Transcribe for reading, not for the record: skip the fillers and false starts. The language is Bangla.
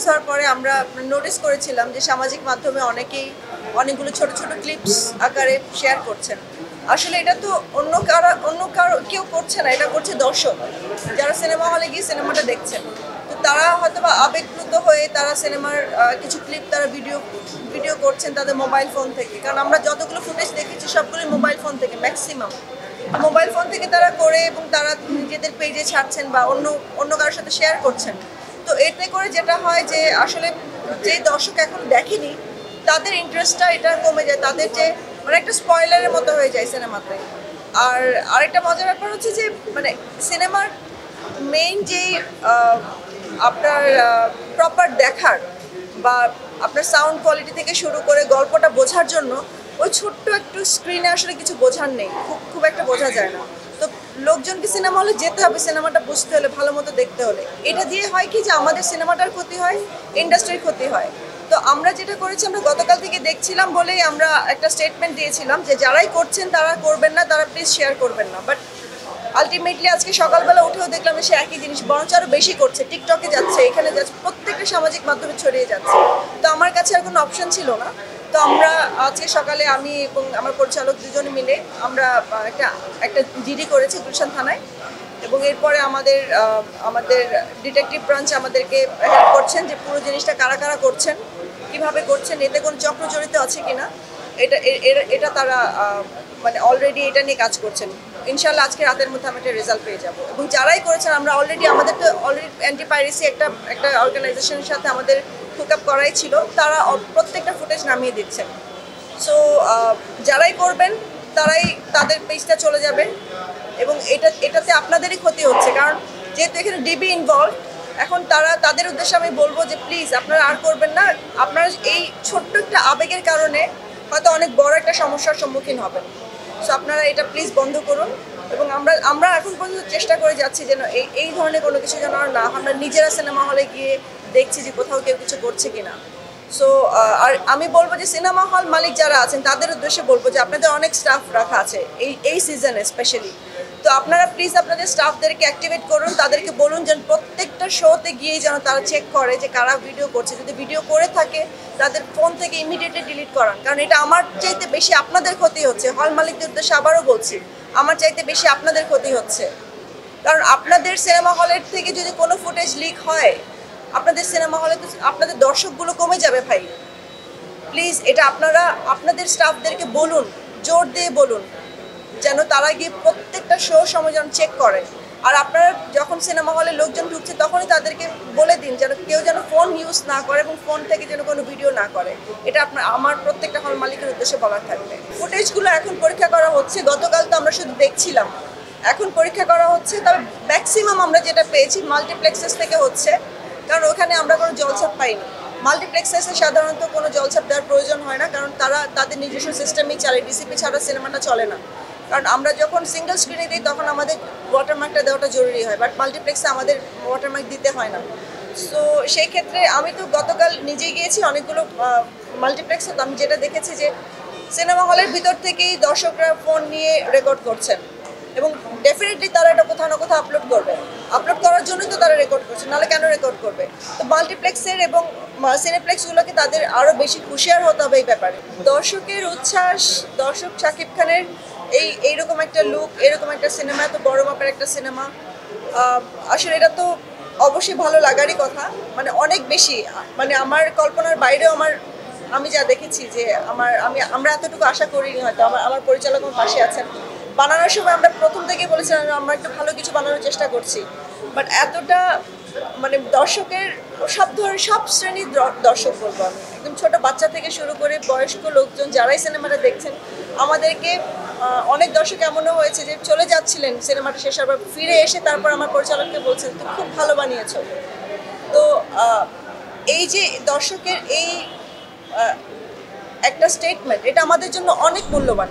রিলিজ হওয়ার পরে আমরা নোটিস করেছিলাম যে সামাজিক মাধ্যমে অনেকগুলো ছোট ছোট ক্লিপস আকারে শেয়ার করছেন। আসলে এটা তো অন্য কারো কেউ করছে না, এটা করছে দর্শক, যারা সিনেমা হলে গিয়ে সিনেমাটা দেখছেন। তো তারা হয়তো বা আবেগপ্লুত হয়ে তারা সিনেমার কিছু ক্লিপ তারা ভিডিও করছেন তাদের মোবাইল ফোন থেকে, কারণ আমরা যতগুলো ফুটেজ দেখেছি সবগুলোই মোবাইল ফোন থেকে, ম্যাক্সিমাম মোবাইল ফোন থেকে তারা করে এবং তারা নিজেদের পেজে ছাড়ছেন বা অন্য কারোর সাথে শেয়ার করছেন। তো এতে করে যেটা হয় যে আসলে যে দর্শক এখন দেখেনি তাদের ইন্টারেস্টটা এটা কমে যায়, তাদের যে মানে একটা স্পয়লারের মতো হয়ে যায় সিনেমাতে। আর আরেকটা মজার ব্যাপার হচ্ছে যে মানে সিনেমার মেইন যে আপনার প্রপার দেখার বা আপনার সাউন্ড কোয়ালিটি থেকে শুরু করে গল্পটা বোঝার জন্য ওই ছোট্ট একটু স্ক্রিনে আসলে কিছু বোঝার নেই, খুব একটা বোঝা যায় না। তো লোকজনকে সিনেমা হলে যেতে হবে সিনেমাটা বুঝতে হলে, ভালো মতো দেখতে হলে। এটা দিয়ে হয় কি যে আমাদের সিনেমাটার ক্ষতি হয়, ইন্ডাস্ট্রির ক্ষতি হয়। তো আমরা যেটা করেছি, আমরা গতকাল থেকে দেখছিলাম বলেই আমরা একটা স্টেটমেন্ট দিয়েছিলাম যে যারাই করছেন তারা করবেন না, তারা প্লিজ শেয়ার করবেন না। বাট আলটিমেটলি আজকে সকালবেলা উঠেও দেখলাম সে একই জিনিস, বরঞ্চ আরও বেশি করছে, টিকটকে যাচ্ছে, এখানে যাচ্ছে, প্রত্যেকটা সামাজিক মাধ্যমে ছড়িয়ে যাচ্ছে। তো আমার কাছে আর কোনো অপশন ছিল না। তো আমরা আজকে সকালে আমি এবং আমার পরিচালক দুজনে মিলে আমরা একটা জিডি করেছি গুলশান থানায়, এবং এরপরে আমাদের ডিটেকটিভ ব্রাঞ্চ আমাদেরকে হেল্প করছেন যে পুরো জিনিসটা কারা কারা করছেন, কিভাবে করছেন, এতে কোনো চক্র জড়িত আছে কিনা, এটা তারা মানে অলরেডি এটা নিয়ে কাজ করছেন। ইনশাল্লাহ আজকে রাতের মধ্যে আমরা একটা রেজাল্ট পেয়ে যাব। এবং যারাই করেছেন আমরা আমাদের তো অলরেডি অ্যান্টি পাইরেসি একটা অর্গানাইজেশনের সাথে আমাদের হুক আপ করাই ছিল, তারা প্রত্যেকটা ফুটেজ নামিয়ে দিচ্ছেন। সো যারাই করবেন তারাই তাদের পেজটা চলে যাবে, এবং এটাতে আপনাদেরই ক্ষতি হচ্ছে, কারণ যেহেতু এখানে ডিবি ইনভলভ। এখন তাদের উদ্দেশ্যে আমি বলবো যে প্লিজ আপনারা আর করবেন না। আপনারা এই ছোট্ট একটা আবেগের কারণে হয়তো অনেক বড় একটা সমস্যার সম্মুখীন হবেন। সো আপনারা এটা প্লিজ বন্ধ করুন। এবং আমরা এখন পর্যন্ত চেষ্টা করে যাচ্ছি যেন এই ধরনের কোনো কিছু যেন আর না, আমরা নিজেরা সিনেমা হলে গিয়ে দেখছি যে কোথাও কেউ কিছু করছে কিনা। সো আর আমি বলবো যে সিনেমা হল মালিক যারা আছেন তাদের উদ্দেশ্যে বলবো যে আপনাদের অনেক স্টাফ রাখা আছে এই সিজনে স্পেশালি। তো আপনারা প্লিজ আপনাদের স্টাফদেরকে অ্যাক্টিভেট করুন, তাদেরকে বলুন যেন প্রত্যেকটা শোতে গিয়ে যেন তারা চেক করে যে কারা ভিডিও করছে, যদি ভিডিও করে থাকে তাদের ফোন থেকে ইমিডিয়েটলি ডিলিট করান। কারণ এটা আমার চাইতে বেশি আপনাদের ক্ষতি হচ্ছে। হল মালিকদের উদ্দেশ্যে আবারও বলছি, আমার চাইতে বেশি আপনাদের ক্ষতি হচ্ছে। কারণ আপনাদের সিনেমা হলের থেকে যদি কোনো ফুটেজ লিক হয়, আপনাদের সিনেমা হলে তো আপনাদের দর্শকগুলো কমে যাবে ভাই। প্লিজ এটা আপনারা আপনাদের স্টাফদেরকে বলুন, জোর দিয়ে বলুন যেন তারা গিয়ে প্রত্যেকটা শো সময় যেন চেক করে। আর আপনারা যখন সিনেমা হলে লোকজন ঢুকছে তখনই তাদেরকে বলে দিন যেন কেউ যেন ফোন ইউজ না করে এবং ফোন থেকে যেন কোনো ভিডিও না করে। এটা আমার প্রত্যেকটা হল মালিকের উদ্দেশ্যে বলার থাকবে। ফুটেজগুলো এখন পরীক্ষা করা হচ্ছে, গতকাল তো আমরা শুধু দেখছিলাম, এখন পরীক্ষা করা হচ্ছে। তবে ম্যাক্সিমাম আমরা যেটা পেয়েছি মাল্টিপ্লেক্সেস থেকে হচ্ছে, কারণ ওখানে আমরা কোনো জলছাপ পাইনি। মাল্টিপ্লেক্সেসে সাধারণত কোনো জলছাপ দেওয়ার প্রয়োজন হয় না, কারণ তাদের নিজস্ব সিস্টেমই চলে, ডিসিপি ছাড়া সিনেমাটা চলে না। কারণ আমরা যখন সিঙ্গেল স্ক্রিনে দিই তখন আমাদের ওয়াটারমার্কটা দেওয়াটা জরুরি হয়, বাট মাল্টিপ্লেক্সে আমাদের ওয়াটারমার্ক দিতে হয় না। সো সেই ক্ষেত্রে আমি তো গতকাল নিজেই গিয়েছি অনেকগুলো মাল্টিপ্লেক্সে, তো আমি যেটা দেখেছি যে সিনেমা হলের ভিতর থেকেই দর্শকরা ফোন নিয়ে রেকর্ড করছেন, এবং ডেফিনেটলি তারা এটা কোথাও না কোথাও আপলোড করবে। আপলোড করার জন্যই তো তারা রেকর্ড করছে, নাহলে কেন রেকর্ড করবে? তো মাল্টিপ্লেক্সের এবং সিনেপ্লেক্সগুলোকে তাদের আরও বেশি হুঁশিয়ার হতে হবে এই ব্যাপারে। দর্শকের উচ্ছ্বাস, দর্শক শাকিব খানের এইরকম একটা লুক, এরকম একটা সিনেমা, এত বড় মাপের একটা সিনেমা, আসলে এটা তো অবশ্যই ভালো লাগারই কথা। মানে অনেক বেশি, মানে আমার কল্পনার বাইরেও আমি যা দেখেছি যে আমরা এতটুকু আশা করিনি। হয়তো আমার পরিচালক আমার পাশে আছেন, বানানোর সময় আমরা প্রথম থেকেই বলেছিলাম আমরা একটু ভালো কিছু বানানোর চেষ্টা করছি, বাট এতটা মানে দর্শকের সব শ্রেণীর দর্শক বলবো আমি, একদম ছোট বাচ্চা থেকে শুরু করে বয়স্ক লোকজন যারাই সিনেমাটা দেখছেন, আমাদেরকে অনেক দর্শক এমনও হয়েছে যে চলে যাচ্ছিলেন সিনেমাটা শেষ হওয়ার পর, ফিরে এসে তারপর আমার পরিচালককে বলছেন তুমি খুব ভালো বানিয়েছো। তো এই যে দর্শকের এই একটা স্টেটমেন্ট, এটা আমাদের জন্য অনেক মূল্যবান।